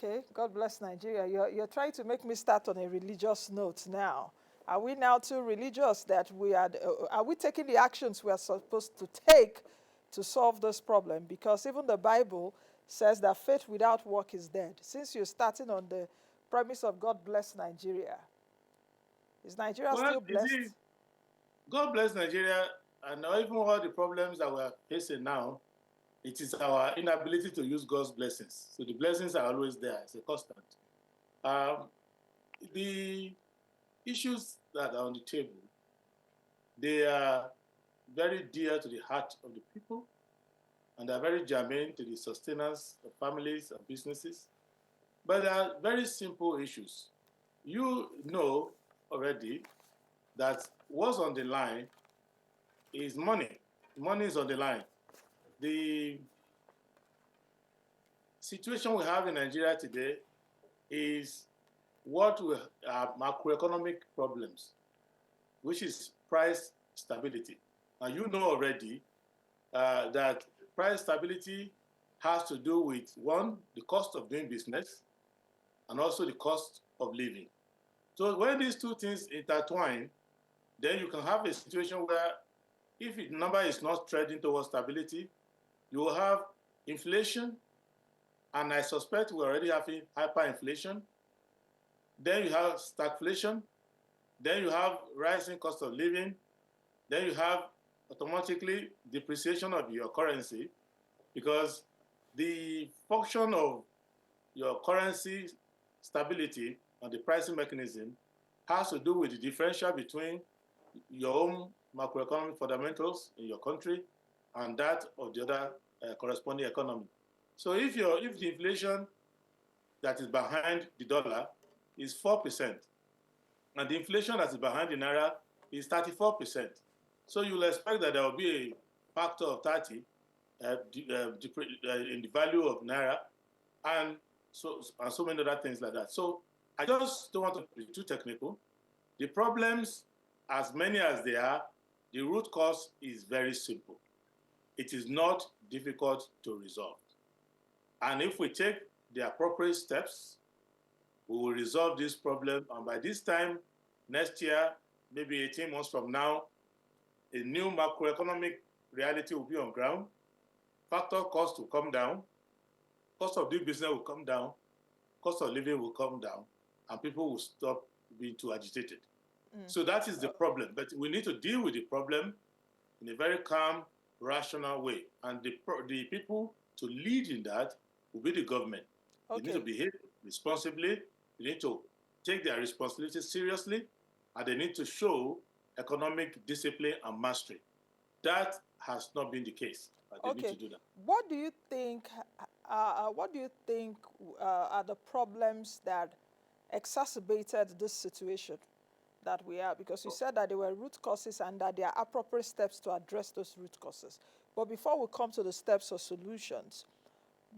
Okay, God bless Nigeria. You're trying to make me start on a religious note now. Are we now too religious that are we taking the actions we are supposed to take to solve this problem? Because even the Bible says that faith without work is dead. Since you're starting on the premise of God bless Nigeria, is Nigeria Well, still you see, blessed? God bless Nigeria, and even all the problems that we're facing now, it is our inability to use God's blessings. So the blessings are always there. It's a constant. Um, the issues that are on the table, they are very dear to the heart of the people, and they are very germane to the sustenance of families and businesses. But they are very simple issues. You know already that what's on the line is money. Money is on the line. The situation we have in Nigeria today is what we are macroeconomic problems, which is price stability. Now, you know already that price stability has to do with, one, the cost of doing business, and also the cost of living. So when these two things intertwine, then you can have a situation where if the number is not trending towards stability, you will have inflation, and I suspect we're already having hyperinflation. Then you have stagflation. Then you have rising cost of living. Then you have automatically depreciation of your currency because the function of your currency stability and the pricing mechanism has to do with the differential between your own macroeconomic fundamentals in your country and that of the other corresponding economy. So if the inflation that is behind the dollar is 4%, and the inflation that is behind the naira is 34%. So you'll expect that there will be a factor of 30 in the value of naira, and so many other things like that. So I just don't want to be too technical. The problems, as many as they are, the root cause is very simple. It is not difficult to resolve. And if we take the appropriate steps, we will resolve this problem. And by this time next year, maybe 18 months from now, a new macroeconomic reality will be on ground. Factor cost will come down. Cost of doing business will come down. Cost of living will come down. And people will stop being too agitated. So that is the problem. But we need to deal with the problem in a very calm, rational way. And the people to lead in that will be the government. They need to Okay. behave responsibly. They need to take their responsibilities seriously, and they need to show economic discipline and mastery. That has not been the case. They need to Okay. do that. What do you think? What do you think are the problems that exacerbated this situation that we are? Because you said that there were root causes and that there are appropriate steps to address those root causes. But before we come to the steps or solutions,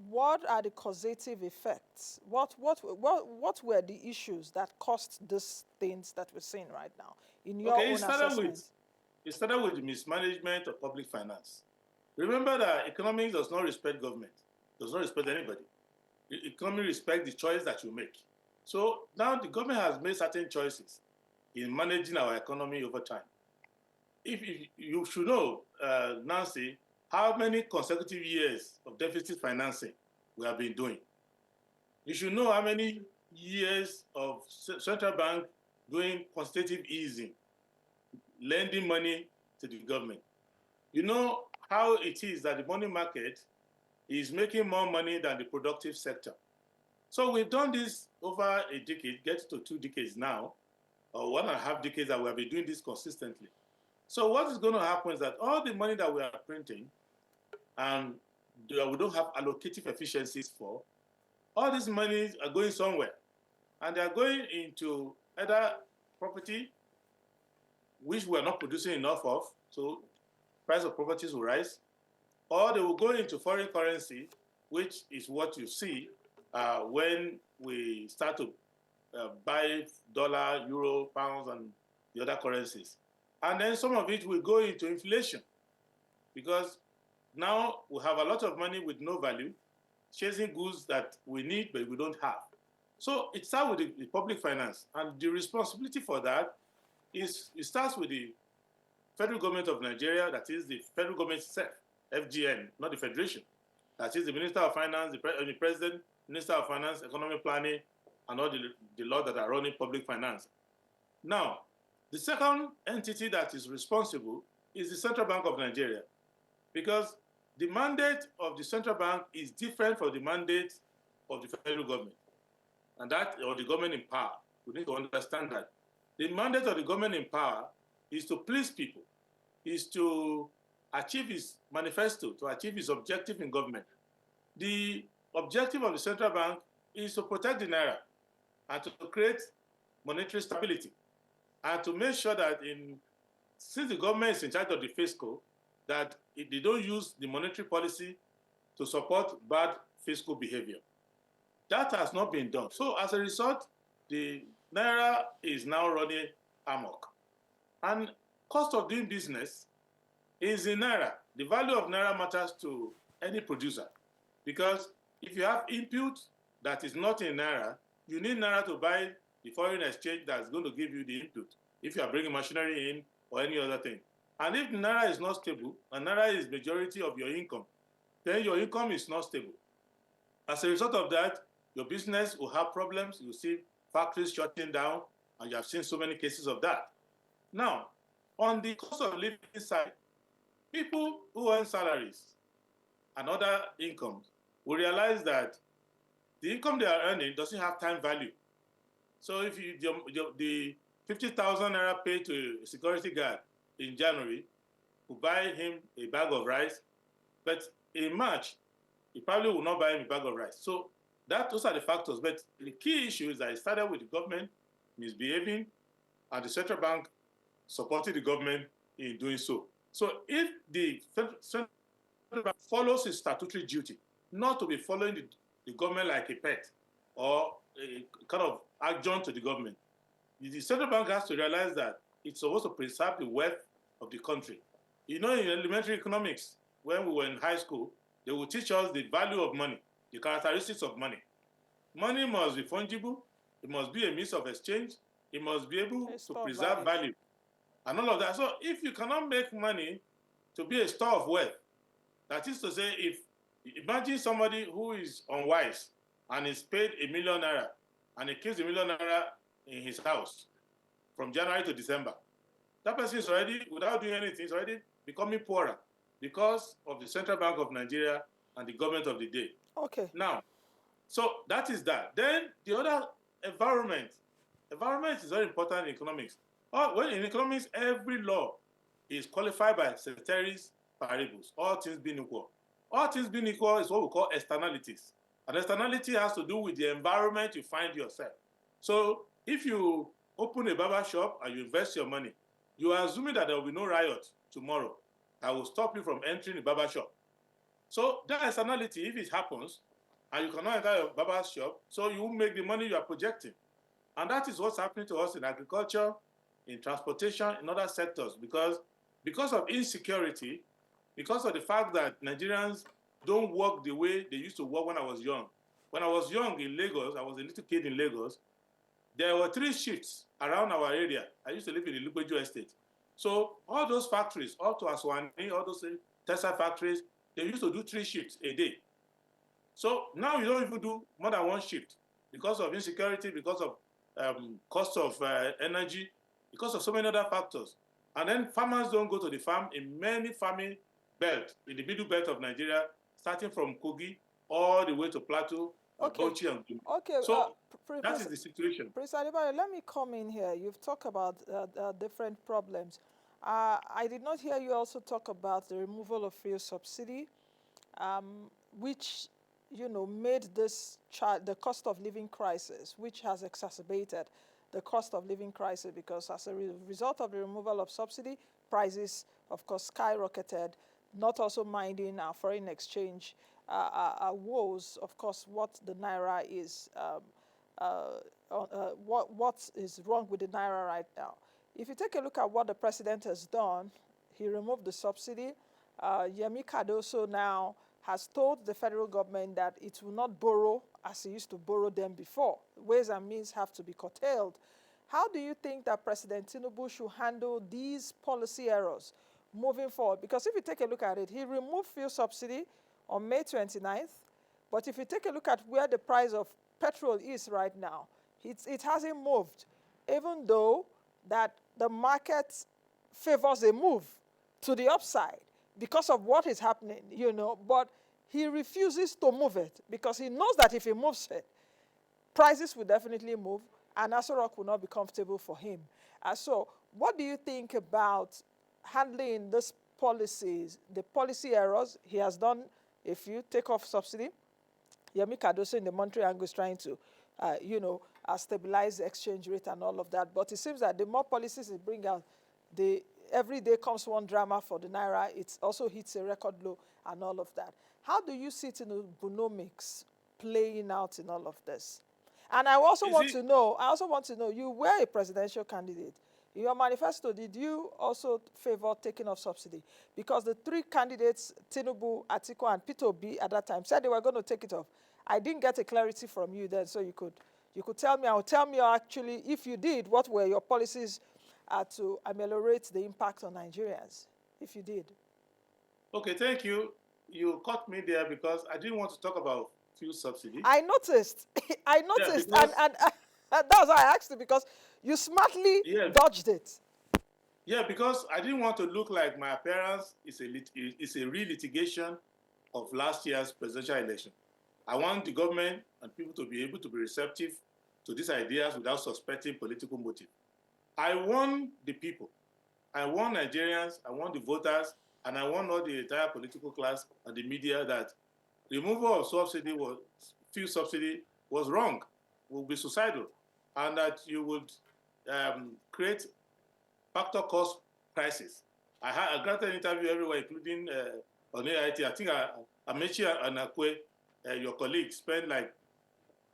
what are the causative effects? What were the issues that caused these things that we're seeing right now, in your Okay, own assessment? it started with the mismanagement of public finance. Remember that economics does not respect government, does not respect anybody. The economy respects the choice that you make. So now the government has made certain choices in managing our economy over time. If you should know, Nancy, how many consecutive years of deficit financing we have been doing. You should know how many years of central bank doing quantitative easing, lending money to the government. You know how it is that the money market is making more money than the productive sector. So we've done this over a decade, get to 2 decades now, or 1.5 decades that we have been doing this consistently. So what is going to happen is that all the money that we are printing and that we don't have allocative efficiencies for, all these monies are going somewhere. And they are going into either property, which we are not producing enough of, so price of properties will rise, or they will go into foreign currency, which is what you see when we start to buy dollar, euro, pounds, and the other currencies. And then some of it will go into inflation because now we have a lot of money with no value, chasing goods that we need but we don't have. So it starts with the public finance, and the responsibility for that it starts with the federal government of Nigeria, that is the federal government itself, FGN, not the federation. That is the Minister of Finance, the President, Minister of Finance, Economic Planning, and all the laws that are running public finance. Now, the second entity that is responsible is the Central Bank of Nigeria, because the mandate of the central bank is different from the mandate of the federal government, and that, or the government in power. We need to understand that. The mandate of the government in power is to please people, is to achieve his manifesto, to achieve his objective in government. The objective of the central bank is to protect the naira and to create monetary stability, and to make sure that since the government is in charge of the fiscal, that they don't use the monetary policy to support bad fiscal behavior. That has not been done. So as a result, the naira is now running amok. And cost of doing business is in naira. The value of naira matters to any producer, because if you have input that is not in naira, you need naira to buy the foreign exchange that's going to give you the input, if you are bringing machinery in or any other thing. And if naira is not stable, and naira is majority of your income, then your income is not stable. As a result of that, your business will have problems. You see factories shutting down, and you have seen so many cases of that. Now, on the cost of living side, people who earn salaries and other incomes will realize that the income they are earning doesn't have time value. So if the 50,000 naira paid to a security guard in January will buy him a bag of rice, but in March, he probably will not buy him a bag of rice. So those are the factors. But the key issue is that it started with the government misbehaving and the central bank supporting the government in doing so. So if the central bank follows its statutory duty, not to be following the government like a pet or a kind of adjunct to the government, the central bank has to realize that it's supposed to preserve the wealth of the country. You know, in elementary economics, when we were in high school, they will teach us the value of money, the characteristics of money. Money must be fungible, it must be a means of exchange, it must be able to preserve value, and all of that. So if you cannot make money to be a store of wealth, that is to say, if imagine somebody who is unwise and is paid ₦1 million and he keeps ₦1 million in his house from January to December, that person is already, without doing anything, is already becoming poorer because of the Central Bank of Nigeria and the government of the day. Okay. Now, so that is that. Then the other, environment. Environment is very important in economics. Well, in economics, every law is qualified by ceteris paribus, all things being equal. All things being equal is what we call externalities. And externality has to do with the environment you find yourself. So if you open a barber shop and you invest your money, you are assuming that there will be no riot tomorrow that will stop you from entering the barber shop. So that externality, if it happens, and you cannot enter your barber shop, so you won't make the money you are projecting. And that is what's happening to us in agriculture, in transportation, in other sectors, because of insecurity, because of the fact that Nigerians don't work the way they used to work when I was young. When I was young in Lagos, I was a little kid in Lagos, there were 3 shifts around our area. I used to live in the Lupejo estate. So all those factories, all to Aswani, all those textile factories, they used to do 3 shifts a day. So now you don't even do more than 1 shift because of insecurity, because of cost of energy, because of so many other factors. And then farmers don't go to the farm in many farming belts, in the middle belt of Nigeria, starting from Kogi all the way to Plateau, Bauchi, and Gumi. Okay. So that is the situation. Prince Adebayo, let me come in here. You've talked about different problems. I did not hear you also talk about the removal of fuel subsidy, which made this the cost of living crisis, which has exacerbated the cost of living crisis, because as a result of the removal of subsidy, prices, of course, skyrocketed, not also minding our foreign exchange woes, of course, what the naira is, what is wrong with the naira right now. If you take a look at what the president has done, he removed the subsidy. Yemi Cardoso now has told the federal government that it will not borrow as it used to borrow them before. Ways and means have to be curtailed. How do you think that President Tinubu should handle these policy errors moving forward? Because if you take a look at it, he removed fuel subsidy on May 29th. But if you take a look at where the price of petrol is right now, it hasn't moved, even though that the market favors a move to the upside because of what is happening, but he refuses to move it because he knows that if he moves it, prices will definitely move and Aso Rock will not be comfortable for him. So what do you think about handling these policies, the policy errors? He has done a few, take off subsidy. Yemi Cardoso in the monetary angle is trying to, stabilize the exchange rate and all of that. But it seems that the more policies he bring out, every day comes one drama for the Naira. It also hits a record low and all of that. How do you see Tinubunomics playing out in all of this? And I also want to know, you were a presidential candidate. In your manifesto, did you also favor taking off subsidy? Because the three candidates, Tinubu, Atiku, and Peter Obi at that time, said they were going to take it off. I didn't get a clarity from you then, so you could tell me, or tell me actually, if you did, what were your policies to ameliorate the impact on Nigerians, if you did? Okay, thank you. You caught me there because I didn't want to talk about fuel subsidy. I noticed. I noticed, yeah, and that's why I asked you, because you smartly dodged it. Yeah, because I didn't want to look like my appearance is a real litigation of last year's presidential election. I want the government and people to be able to be receptive to these ideas without suspecting political motive. I want the people, I want Nigerians, I want the voters, and I want all the entire political class and the media that removal of fuel subsidy was wrong, will be suicidal, and that you would create factor cost crisis. I granted an interview everywhere, including on AIT. I think Amechi and Akwe, your colleague, spent like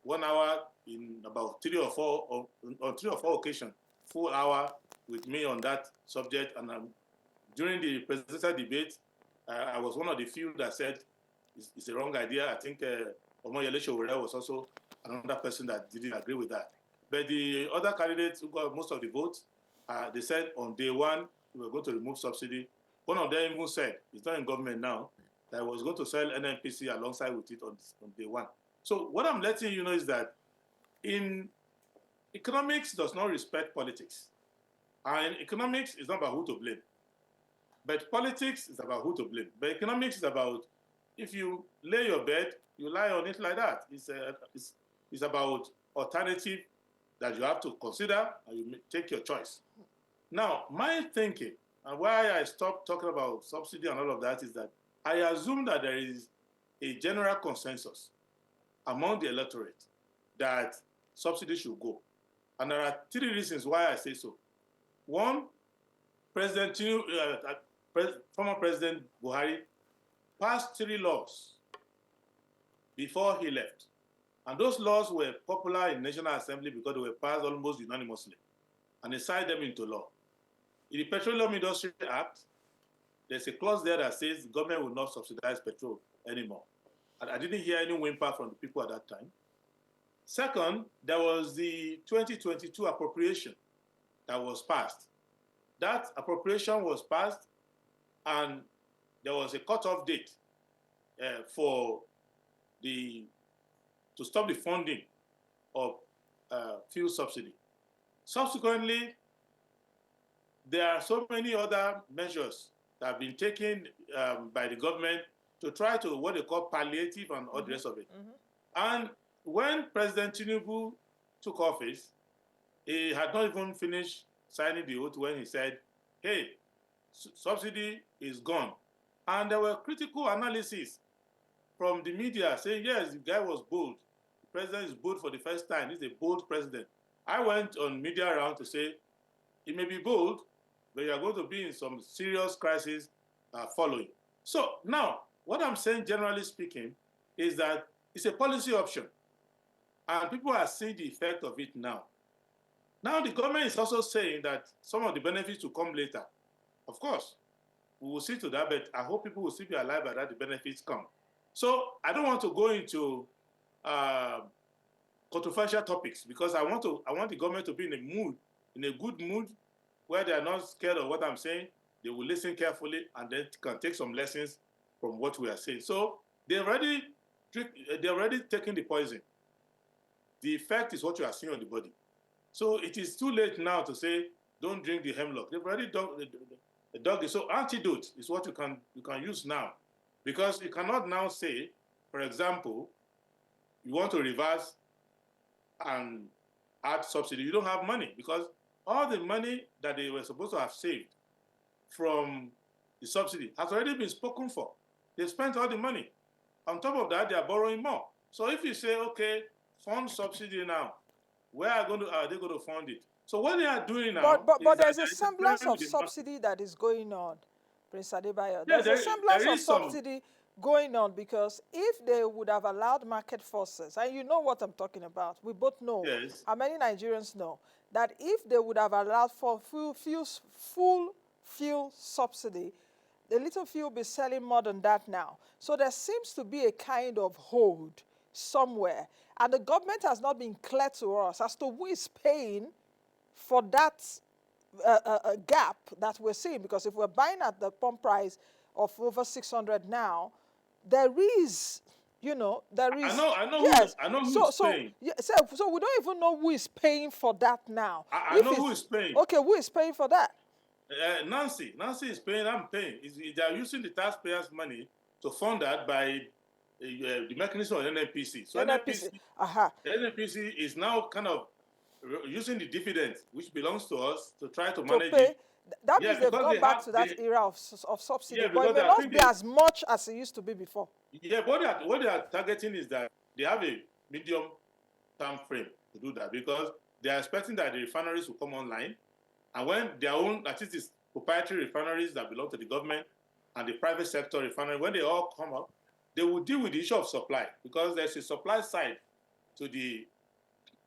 1 hour in about 3 or 4 on 3 or 4 occasions, full hour with me on that subject. And during the presidential debate, I was one of the few that said it's a wrong idea. I think Omoyele Sowore was also another person that didn't agree with that. But the other candidates who got most of the votes, they said on day one, we were going to remove subsidy. One of them even said, he's not in government now, that I was going to sell NNPC alongside with it on day one. So what I'm letting you know is that in economics does not respect politics. And economics is not about who to blame. But politics is about who to blame. But economics is about, if you lay your bed, you lie on it like that. It's about alternative that you have to consider and you take your choice. Now, my thinking and why I stopped talking about subsidy and all of that is that I assume that there is a general consensus among the electorate that subsidy should go. And there are 3 reasons why I say so. One, former President Buhari passed 3 laws before he left. And those laws were popular in National Assembly because they were passed almost unanimously. And he signed them into law. In the Petroleum Industry Act, there's a clause there that says the government will not subsidize petrol anymore. And I didn't hear any whimper from the people at that time. Second, there was the 2022 appropriation that was passed. That appropriation was passed, and there was a cutoff date to stop the funding of fuel subsidy. Subsequently, there are so many other measures that have been taken by the government to try to what they call palliative and all the rest of it. And when President Tinubu took office, he had not even finished signing the oath when he said, hey, subsidy is gone. And there were critical analyses from the media saying, yes, the guy was bold. The president is bold for the first time. He's a bold president. I went on media round to say, he may be bold, but you are going to be in some serious crisis following. So now, what I'm saying, generally speaking, is that it's a policy option. And people are seeing the effect of it now. Now, the government is also saying that some of the benefits will come later. Of course, we will see to that, but I hope people will still be alive by that the benefits come. So I don't want to go into uh, controversial topics because I want the government to be in a good mood, where they are not scared of what I'm saying. They will listen carefully and then can take some lessons from what we are saying. So they already taken the poison. The effect is what you are seeing on the body. So it is too late now to say don't drink the hemlock. They've already done the dog. So antidote is what you can use now, because you cannot now say, for example, you want to reverse and add subsidy. You don't have money because all the money that they were supposed to have saved from the subsidy has already been spoken for. They spent all the money. On top of that, they are borrowing more. So if you say, okay, fund subsidy now, where are they going to fund it? So what they are doing But, now but, is but that there's a they're semblance interfering of with the market. subsidy that is going on, Prince Adebayo. Yeah, There's a there semblance of is some. subsidy going on, because if they would have allowed market forces, and you know what I'm talking about, we both know, Yes. and many Nigerians know, that if they would have allowed for full fuel subsidy, the little fuel will be selling more than that now. So there seems to be a kind of hold somewhere. And the government has not been clear to us as to who is paying for that gap that we're seeing. Because if we're buying at the pump price of over 600 now, there is, there is, yes. I know who So, is so, paying. yeah, so we don't even know who is paying for that now. I If know who it's, is paying. okay, who is paying for that? Nancy is paying. I'm paying. They are using the taxpayers' money to fund that by the mechanism of NNPC. So NNPC. Aha. NNPC is now kind of using the dividends, which belongs to us, to try to To manage it. pay. That Yeah, means they've because gone back to that era of subsidy, yeah, but it because may I not think be as much as it used to be before. yeah, what they are targeting is that they have a medium term frame to do that, because they are expecting that the refineries will come online, and when their own, that is proprietary refineries that belong to the government and the private sector refinery, when they all come up, they will deal with the issue of supply, because there's a supply side to the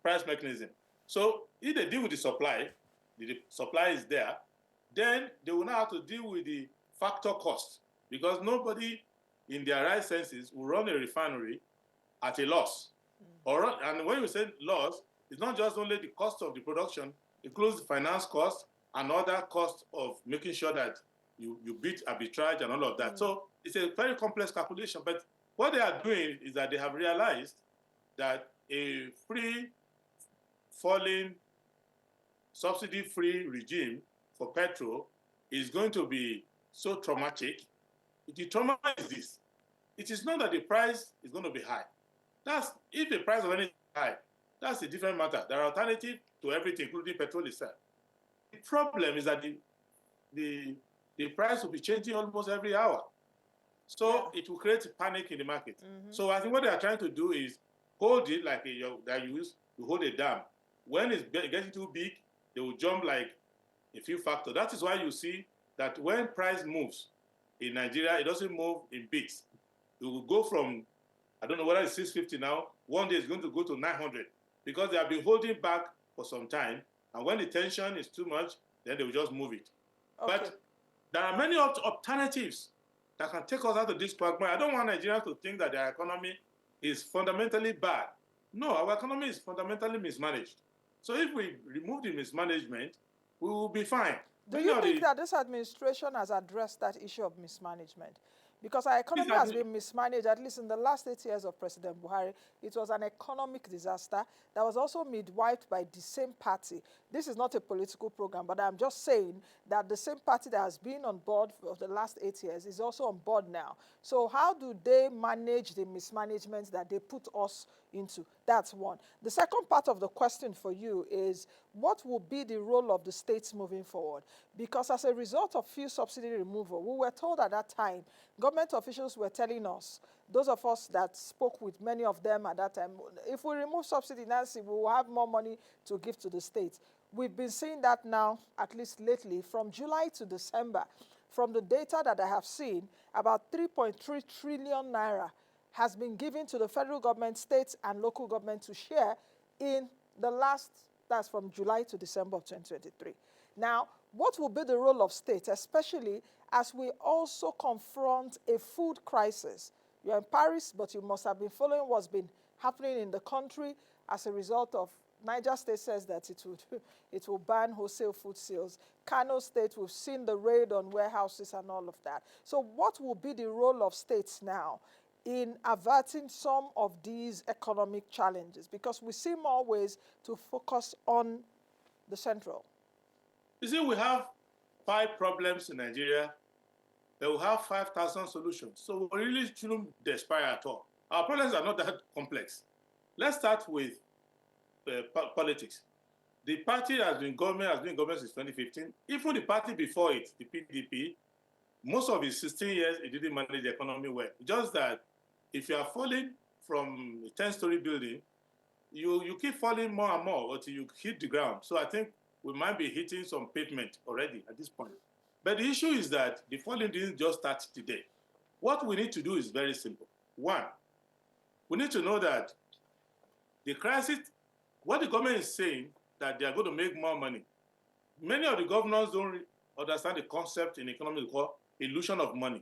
price mechanism. So if they deal with the supply is there, then they will now have to deal with the factor cost, because nobody in their right senses will run a refinery at a loss. And when you say loss, it's not just only the cost of the production, it includes the finance cost and other costs of making sure that you beat arbitrage and all of that. So it's a very complex calculation. But what they are doing is that they have realized that a free falling subsidy-free regime for petrol is going to be so traumatic. The trauma is this: it is not that the price is going to be high. That's if the price of anything is high, that's a different matter. There are alternatives to everything, including petrol itself. The problem is that the price will be changing almost every hour. So it will create panic in the market. So I think what they are trying to do is hold it like that you use to hold a dam. When it's getting too big, they will jump like a few factors. That is why you see that when price moves in Nigeria, it doesn't move in bits. It will go from, I don't know whether it's 650 now, one day it's going to go to 900, because they have been holding back for some time. And when the tension is too much, then they will just move it. Okay. But there are many alternatives that can take us out of this quagmire. I don't want Nigerians to think that their economy is fundamentally bad. No, our economy is fundamentally mismanaged. So if we remove the mismanagement, we will be fine. Do you think that this administration has addressed that issue of mismanagement? Because our economy has been mismanaged, at least in the last 8 years of President Buhari. It was an economic disaster that was also midwifed by the same party. This is not a political program, but I'm just saying that the same party that has been on board for the last 8 years is also on board now. So how do they manage the mismanagement that they put us into? That's one. The second part of the question for you is, what will be the role of the states moving forward? Because as a result of fuel subsidy removal, we were told at that time, government officials were telling us, those of us that spoke with many of them at that time, if we remove subsidy, Nancy, we will have more money to give to the states. We've been seeing that now, at least lately, from July to December. From the data that I have seen, about 3.3 trillion naira has been given to the federal government, states, and local government to share in the last, that's from July to December of 2023. Now, what will be the role of states, especially as we also confront a food crisis You're in Paris, but you must have been following what's been happening in the country as a result of Niger State says that it will ban wholesale food sales. Kano State, we've seen the raid on warehouses and all of that. So what will be the role of states now in averting some of these economic challenges? Because we see more ways to focus on the central. You see, we have 5 problems in Nigeria, but we have 5,000 solutions. So we really shouldn't despair at all. Our problems are not that complex. Let's start with politics. The party has been government since 2015. Even the party before it, the PDP, most of its 16 years, it didn't manage the economy well. Just that if you are falling from a 10-story building, you keep falling more and more until you hit the ground. So I think we might be hitting some pavement already at this point. But the issue is that the falling didn't just start today. What we need to do is very simple. One, we need to know that the crisis, what the government is saying, that they are going to make more money. Many of the governors don't understand the concept in economics called illusion of money.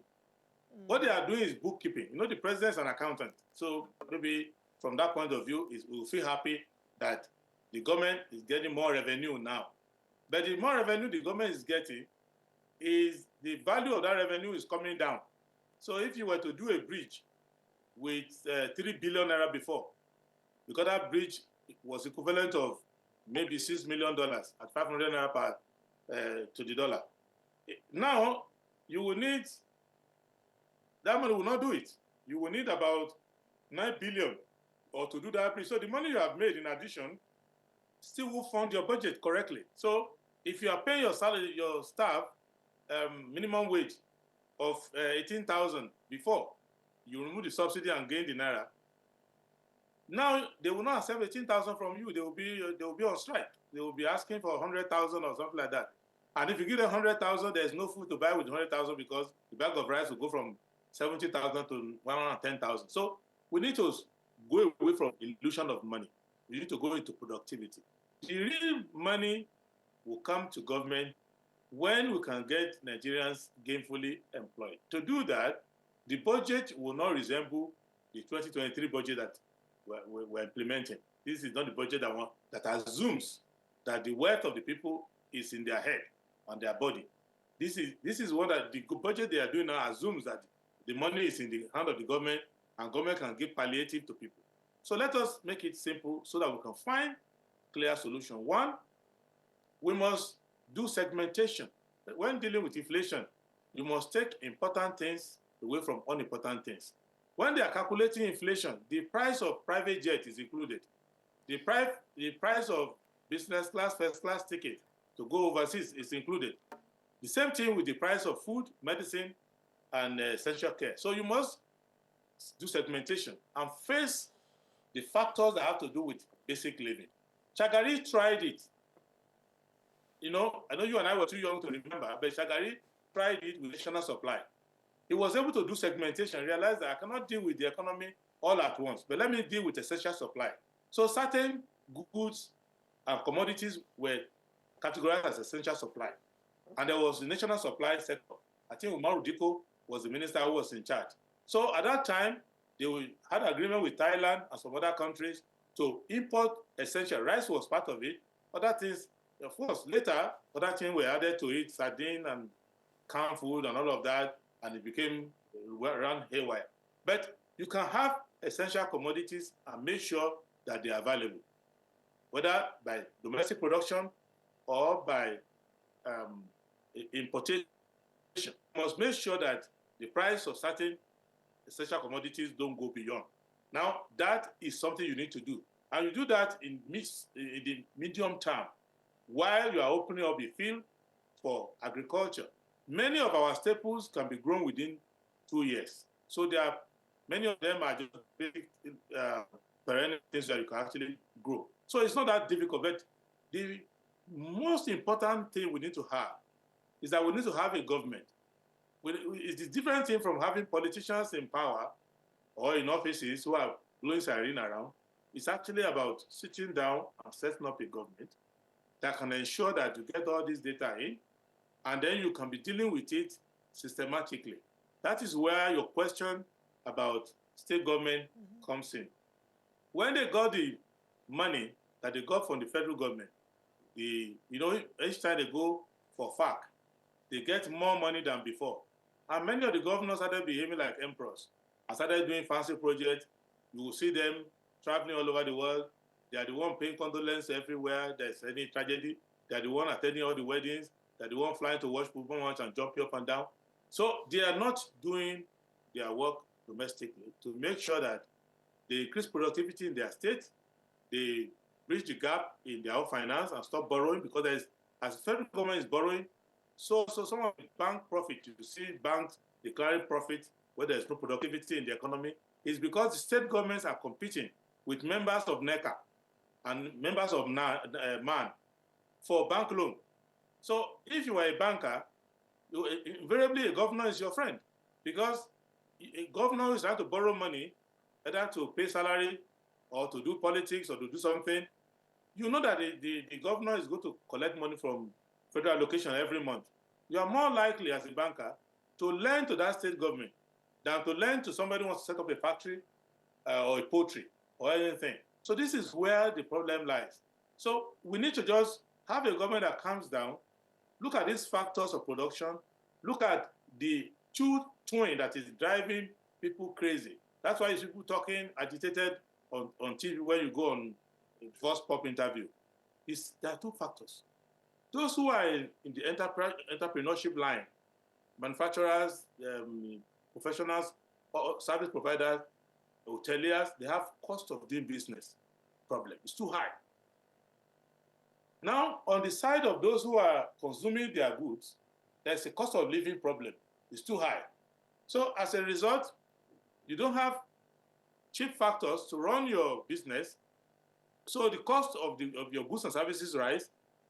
What they are doing is bookkeeping. You know, the president's an accountant. So maybe from that point of view, we'll feel happy that the government is getting more revenue now. But the more revenue the government is getting, is the value of that revenue is coming down. So if you were to do a bridge with 3 billion naira before, because that bridge was equivalent of maybe $6 million at 500 naira per to the dollar. Now, you will need, that money will not do it. You will need about 9 billion or to do that bridge. So the money you have made in addition still will fund your budget correctly. So if you are paying your salary, your staff, minimum wage of 18,000 before, you remove the subsidy and gain the naira. Now they will not accept 18,000 from you. They will be on strike. They will be asking for 100,000 or something like that. And if you give them 100,000, there's no food to buy with 100,000 because the bag of rice will go from 70,000 to 110,000. So we need to go away from illusion of money. We need to go into productivity. The real money will come to government when we can get Nigerians gainfully employed. To do that, the budget will not resemble the 2023 budget that we're implementing. This is not the budget that assumes that the wealth of the people is in their head, on their body. This is what the budget they are doing now assumes that the money is in the hand of the government and government can give palliative to people. So let us make it simple so that we can find clear solution. One, we must do segmentation. When dealing with inflation, you must take important things away from unimportant things. When they are calculating inflation, the price of private jet is included. The price of business class, first class ticket to go overseas is included. The same thing with the price of food, medicine, and essential care. So you must do segmentation and face the factors that have to do with basic living. Shagari tried it. You know, I know you and I were too young to remember, but Shagari tried it with national supply. He was able to do segmentation, realize that I cannot deal with the economy all at once, but let me deal with essential supply. So certain goods and commodities were categorized as essential supply. And there was the national supply sector. I think Umaru Diko was the minister who was in charge. So at that time, they had agreement with Thailand and some other countries to import essential. Rice was part of it. Other things, of course, later, other things were added to it, sardine and canned food and all of that, and it became around haywire. But you can have essential commodities and make sure that they are available, whether by domestic production or by importation. You must make sure that the price of certain essential commodities don't go beyond. Now, that is something you need to do. And you do that in the medium term, while you are opening up the field for agriculture. Many of our staples can be grown within 2 years. So many of them are just basic perennial things that you can actually grow. So it's not that difficult, but the most important thing we need to have is that we need to have a government. It's a different thing from having politicians in power or in offices who are blowing siren around. It's actually about sitting down and setting up a government that can ensure that you get all this data in, and then you can be dealing with it systematically. That is where your question about state government comes in. When they got the money that they got from the federal government, each time they go for FAC, they get more money than before. And many of the governors started behaving like emperors. I started doing fancy projects. You will see them traveling all over the world. They are the one paying condolences everywhere there's any tragedy. They are the one attending all the weddings. They are the one flying to watch football match and jumping up and down. So they are not doing their work domestically to make sure that they increase productivity in their state, they bridge the gap in their own finance and stop borrowing, because as the federal government is borrowing, so some of the bank profit, you see banks declaring profit where there's no productivity in the economy, is because the state governments are competing with members of NECA and members of MAN for bank loan. So if you are a banker, invariably a governor is your friend, because a governor is trying to borrow money either to pay salary or to do politics or to do something. You know that the governor is going to collect money from federal allocation every month. You are more likely as a banker to lend to that state government than to lend to somebody who wants to set up a factory or a poultry or anything. So this is where the problem lies. So we need to just have a government that calms down, look at these factors of production, look at the twin that is driving people crazy. That's why you see people talking agitated on TV when you go on a first pop interview. There are two factors. Those who are in the entrepreneurship line, manufacturers, professionals, service providers, hoteliers, they have cost of doing business problem. It's too high. Now, on the side of those who are consuming their goods, there's a cost of living problem. It's too high. So as a result, you don't have cheap factors to run your business. So the cost of your goods and services rise.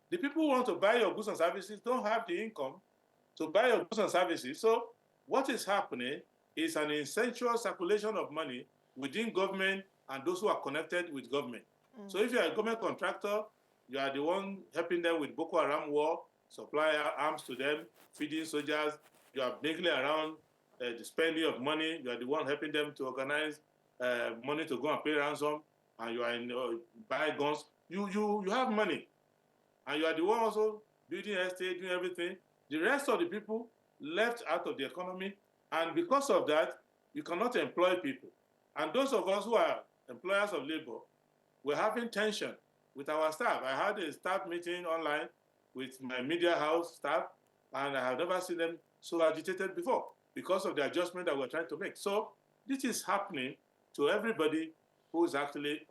The people who want to buy your goods and services don't have the income to buy your goods and services. So what is happening is an incestuous circulation of money within government and those who are connected with government. So if you are a government contractor, you are the one helping them with Boko Haram war, supply arms to them, feeding soldiers. You are mainly around the spending of money. You are the one helping them to organize money to go and pay ransom, and you are in buy guns. You have money, and you are the one also building estate, doing everything. The rest of the people left out of the economy, and because of that, you cannot employ people. And those of us who are employers of labor, we're having tension with our staff. I had a staff meeting online with my media house staff, and I have never seen them so agitated before because of the adjustment that we're trying to make. So this is happening to everybody who is actually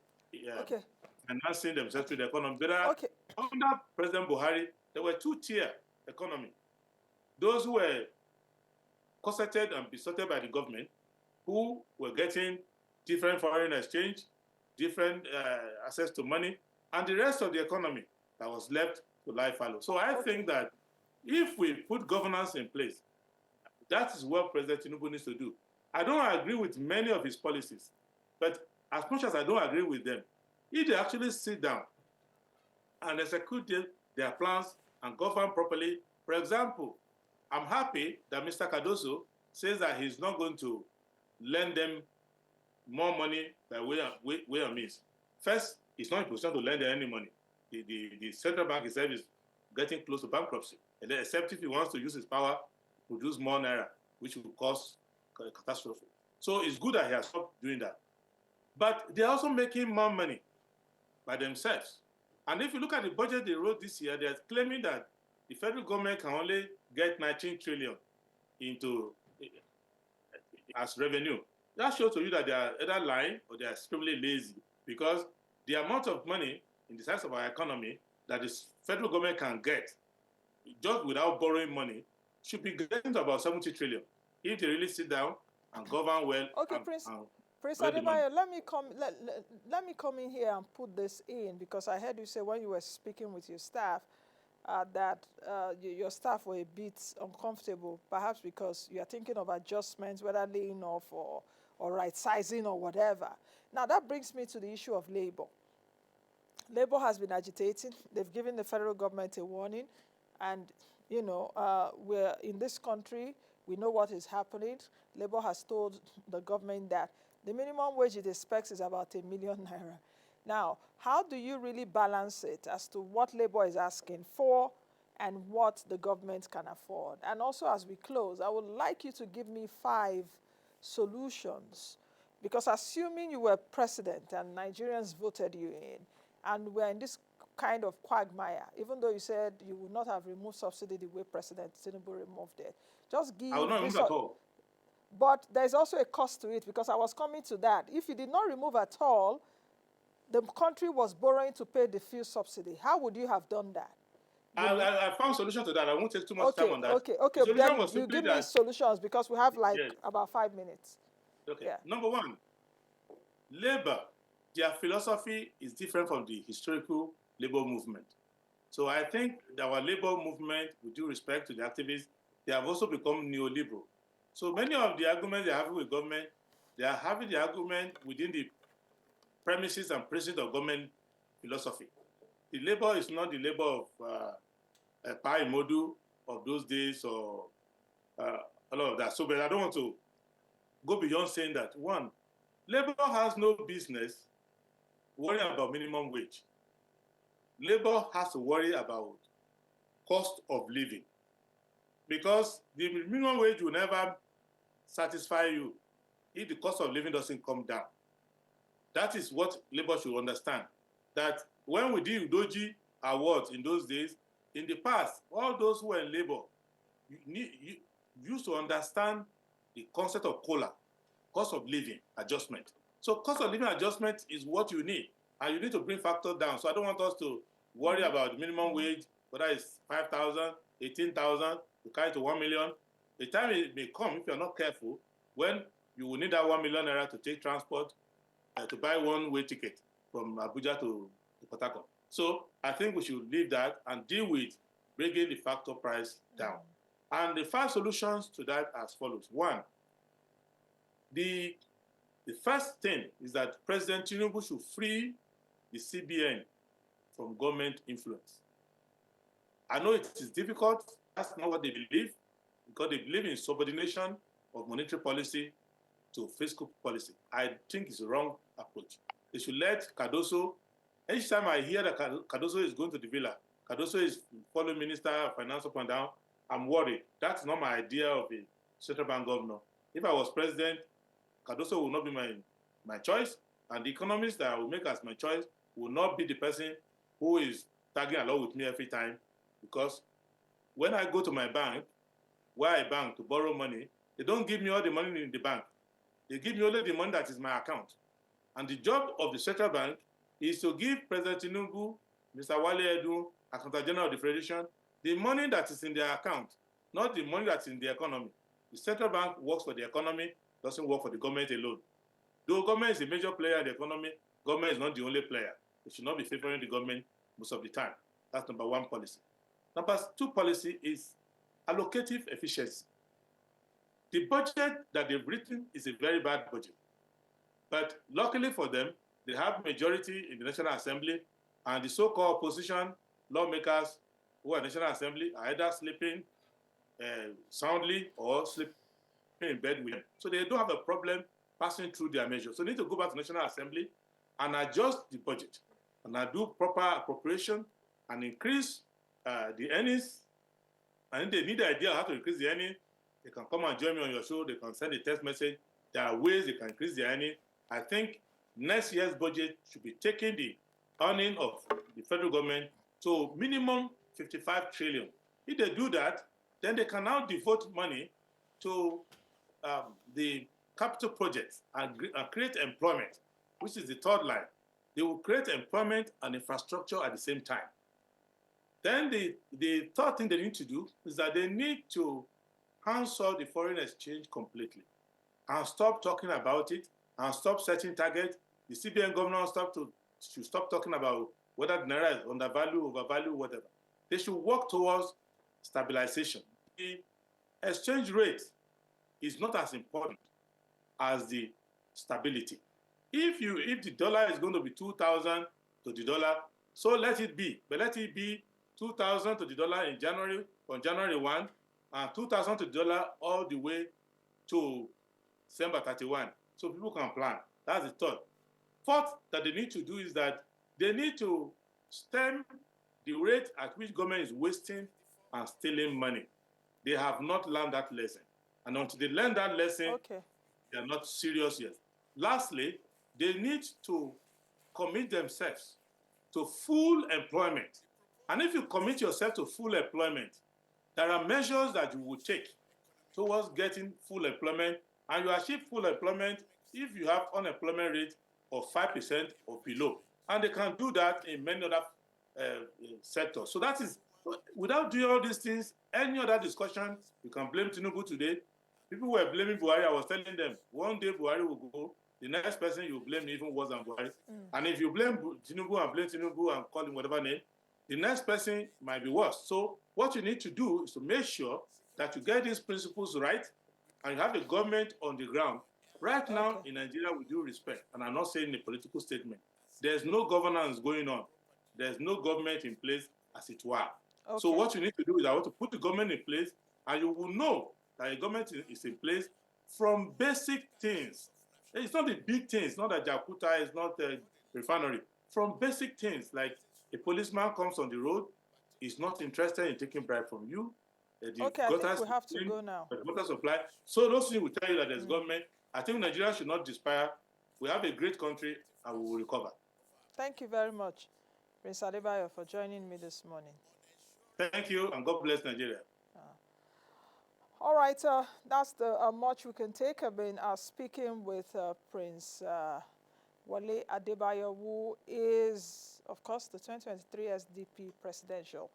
enhancing themselves to the economy. Under President Buhari, there were two-tier economy. Those who were cosseted and besotted by the government, who were getting different foreign exchange, different access to money, and the rest of the economy that was left to lie fallow. So I think that if we put governance in place, that is what President Tinubu needs to do. I don't agree with many of his policies, but as much as I don't agree with them, if they actually sit down and execute their plans and govern properly. For example, I'm happy that Mr. Cardoso says that he's not going to lend them more money by way of means. First, it's not in position to lend them any money. The central bank itself is getting close to bankruptcy. And then, except if he wants to use his power to produce more naira, which will cause a catastrophe. So it's good that he has stopped doing that. But they're also making more money by themselves. And if you look at the budget they wrote this year, they're claiming that the federal government can only get 19 trillion into as revenue. That shows to you that they are either lying or they are extremely lazy, because the amount of money in the size of our economy that the federal government can get just without borrowing money should be getting to about 70 trillion if they really sit down and govern well. Okay, Prince Adebayo, let me come in here and put this in, because I heard you say when you were speaking with your staff that your staff were a bit uncomfortable, perhaps because you are thinking of adjustments, whether laying off or right sizing or whatever. Now that brings me to the issue of labor. Labor has been agitating. They've given the federal government a warning, and we're in this country. We know what is happening. Labour has told the government that the minimum wage it expects is about ₦1 million. Now, how do you really balance it as to what Labour is asking for and what the government can afford? And also, as we close, I would like you to give me 5 solutions, because assuming you were president and Nigerians voted you in, and we're in this kind of quagmire, even though you said you would not have removed subsidy the way President Tinubu removed it, just I will give not this. remove at all. But there's also a cost to it, because I was coming to that. If you did not remove at all, the country was borrowing to pay the fuel subsidy. How would you have done that? I found solution to that. I won't take too much time Okay, on that. okay, The okay. solution Then was you simply give me that, solutions, because we have like yes, about 5 minutes. okay. Yeah. Number one, labor, their philosophy is different from the historical labor movement. So I think our labor movement, with due respect to the activists, they have also become neoliberal. So many of the arguments they're having with government, they are having the argument within the premises and principles of government philosophy. The labor is not the labor of Pai Modu of those days or all of that. So, but I don't want to go beyond saying that. One, labor has no business worrying about minimum wage. Labor has to worry about cost of living, because the minimum wage will never satisfy you if the cost of living doesn't come down. That is what labor should understand. That when we did Udoji awards in those days, in the past, all those who were in labor, you used to understand the concept of COLA, cost of living adjustment. So cost of living adjustment is what you need, and you need to bring factor down. So I don't want us to worry about the minimum wage, whether it's 5,000, 18,000, to carry to 1 million. The time it may come, if you're not careful, when you will need that ₦1 million to take transport, to buy one-way ticket from Abuja to Port Harcourt. So I think we should leave that and deal with bringing the factor price down. And the 5 solutions to that as follows. One, the first thing is that President Tinubu should free the CBN from government influence. I know it is difficult. That's not what they believe, because they believe in subordination of monetary policy to fiscal policy. I think it's a wrong approach. They should let Cardoso, each time I hear that Cardoso is going to the villa, Cardoso is following Minister of Finance up and down, I'm worried. That's not my idea of a central bank governor. If I was president, Cardoso will not be my choice, and the economist that I will make as my choice will not be the person who is tagging along with me every time, because when I go to my bank, where I bank to borrow money, they don't give me all the money in the bank. They give me only the money that is my account. And the job of the central bank is to give President Tinubu, Mr. Wale Edu, Accountant General of the Federation, the money that is in their account, not the money that's in the economy. The central bank works for the economy, doesn't work for the government alone. Though government is a major player in the economy, government is not the only player. It should not be favoring the government most of the time. That's number 1 policy. Number 2 policy is allocative efficiency. The budget that they've written is a very bad budget. But luckily for them, they have majority in the National Assembly, and the so-called opposition lawmakers who are in the National Assembly are either sleeping soundly or sleeping in bed with them. So they don't have a problem passing through their measures. So they need to go back to the National Assembly and adjust the budget and do proper appropriation and increase the earnings. And if they need the idea how to increase the earnings, they can come and join me on your show. They can send a text message. There are ways they can increase the earning. I think next year's budget should be taking the earning of the federal government to minimum 55 trillion. If they do that, then they can now devote money to the capital projects and create employment, which is the third line. They will create employment and infrastructure at the same time. Then the third thing they need to do is that they need to cancel the foreign exchange completely and stop talking about it and stop setting targets. The CBN governor should stop talking about whether the naira is undervalued, overvalued, whatever. They should work towards stabilization. The exchange rate is not as important as the stability. If the dollar is going to be 2,000 to the dollar, so let it be. But let it be 2,000 to the dollar in January, on January 1, and 2,000 to the dollar all the way to December 31. So people can plan. That's the third. Fourth, that they need to do is that they need to stem the rate at which government is wasting and stealing money. They have not learned that lesson. And until they learn that lesson, Okay. they are not serious yet. Lastly, they need to commit themselves to full employment. And if you commit yourself to full employment, there are measures that you will take towards getting full employment, and you achieve full employment if you have unemployment rate of 5% or below. And they can do that in many other sectors. So that is, without doing all these things, any other discussion, you can blame Tinubu today. People were blaming Buhari. I was telling them, one day Buhari will go, the next person you blame even worse than Buhari. And if you blame Tinubu and call him whatever name, the next person might be worse. So what you need to do is to make sure that you get these principles right and you have a government on the ground. Right now in Nigeria, with due respect, and I'm not saying a political statement, there's no governance going on. There's no government in place as it were. So what you need to do is I want to put the government in place, and you will know that a government is in place from basic things. It's not the big things, not a Jakuta, it's not a refinery. From basic things, like a policeman comes on the road, is not interested in taking bribe from you. Okay, I think we have to go now. The water supply. So those things will tell you that there's government. I think Nigeria should not despair. We have a great country and we will recover. Thank you very much, Prince Adebayo, for joining me this morning. Thank you, and God bless Nigeria. All right, that's the much we can take. I've been speaking with Prince Wale Adebayo, who is, of course, the 2023 SDP presidential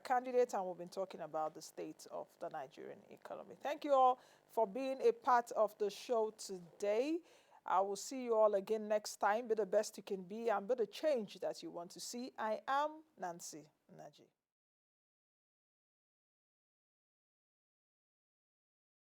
candidate, and we've been talking about the state of the Nigerian economy. Thank you all for being a part of the show today. I will see you all again next time. Be the best you can be and be the change that you want to see. I am Nancy Naji.